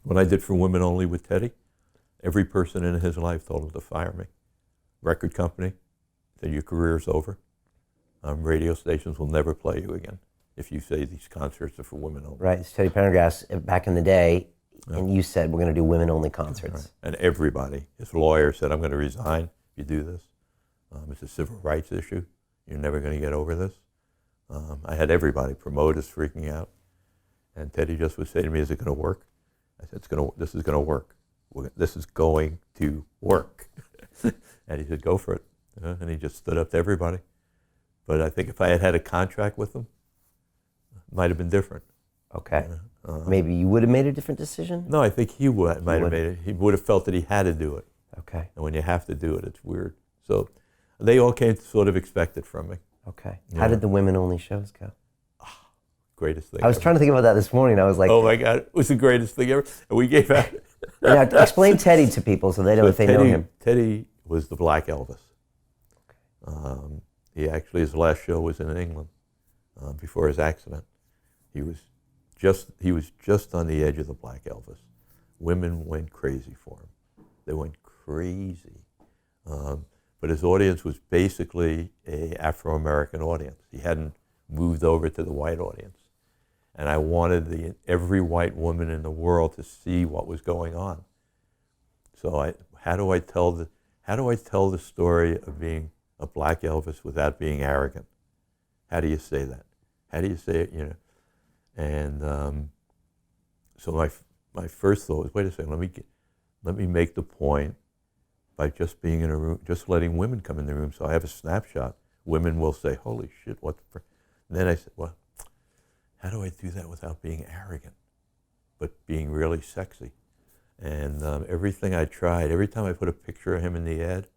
When I did For Women Only with Teddy, every person in his life told him to fire me. Record company, said your career's over. Radio stations will never play you again if you say these concerts are for women only. Right, it's Teddy Pendergrass back in the day, and you said we're going to do women-only concerts. Right. And everybody, his lawyer said, I'm going to resign if you do this. It's a civil rights issue. You're never going to get over this. I had everybody, promoters freaking out. And Teddy just would say to me, is it going to work? I said, this is going to work. This is going to work. And he said, go for it. And he just stood up to everybody. But I think if I had had a contract with him, it might have been different. Okay. Maybe you would have made a different decision? No, I think might have made it. He would have felt that he had to do it. Okay. And when you have to do it, it's weird. So they all came to sort of expect it from me. Okay. How did the women-only shows go? Greatest thing I was ever. trying to think about that this morning. I was like, oh my God, it was the greatest thing ever. And we gave out. now, explain Teddy to people so they know if they know him. Teddy was the Black Elvis. He actually, his last show was in England before his accident. He was just on the edge of the Black Elvis. Women went crazy for him. They went crazy. But his audience was basically a Afro-American audience. He hadn't moved over to the white audience. And I wanted every white woman in the world to see what was going on. So how do I tell the story of being a Black Elvis without being arrogant? How do you say that? How do you say it? And so my first thought was, wait a second, let me make the point by just being in a room, just letting women come in the room. So I have a snapshot. Women will say, "Holy shit, what the frick?" And then I said, well, how do I do that without being arrogant, but being really sexy? And everything I tried, every time I put a picture of him in the ad,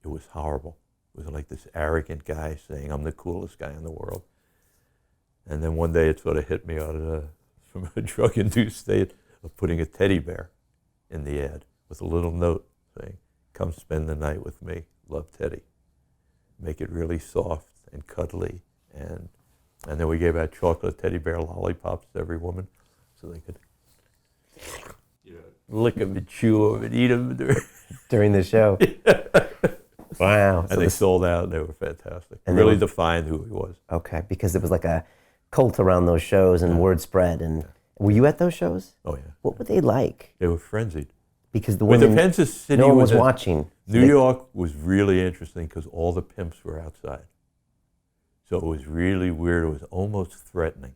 it was horrible. It was like this arrogant guy saying, I'm the coolest guy in the world. And then one day it sort of hit me from a drug-induced state of putting a teddy bear in the ad with a little note saying, come spend the night with me, love Teddy. Make it really soft and cuddly. And then we gave out chocolate teddy bear lollipops to every woman so they could lick them and chew them and eat them. During the show. Wow. And they sold out and they were fantastic. And really defined who he was. Okay, because it was like a cult around those shows and word spread. And were you at those shows? Oh, yeah. What were they like? They were frenzied. Because the It women, depends the city. no one was watching. New York was really interesting because all the pimps were outside. So it was really weird. It was almost threatening.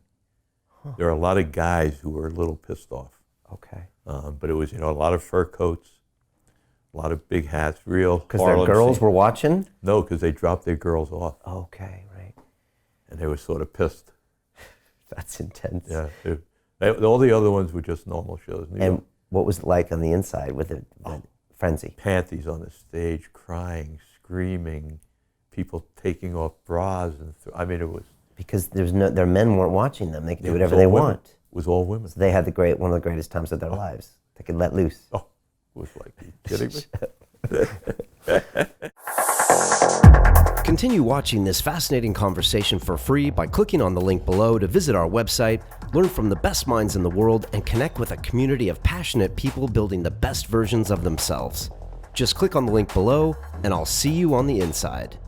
Huh. There are a lot of guys who were a little pissed off. Okay. But it was, a lot of fur coats, a lot of big hats, real Because their girls were watching? No, because they dropped their girls off. Okay, right. And they were sort of pissed. That's intense. Yeah. All the other ones were just normal shows. And what was it like on the inside with the frenzy? Panties on the stage, crying, screaming, people taking off bras. It was... Because their men weren't watching them. They could do whatever they want. It was all women. So they had one of the greatest times of their lives. They could let loose. Oh, it was like, are you kidding me? Continue watching this fascinating conversation for free by clicking on the link below to visit our website, learn from the best minds in the world, and connect with a community of passionate people building the best versions of themselves. Just click on the link below, and I'll see you on the inside.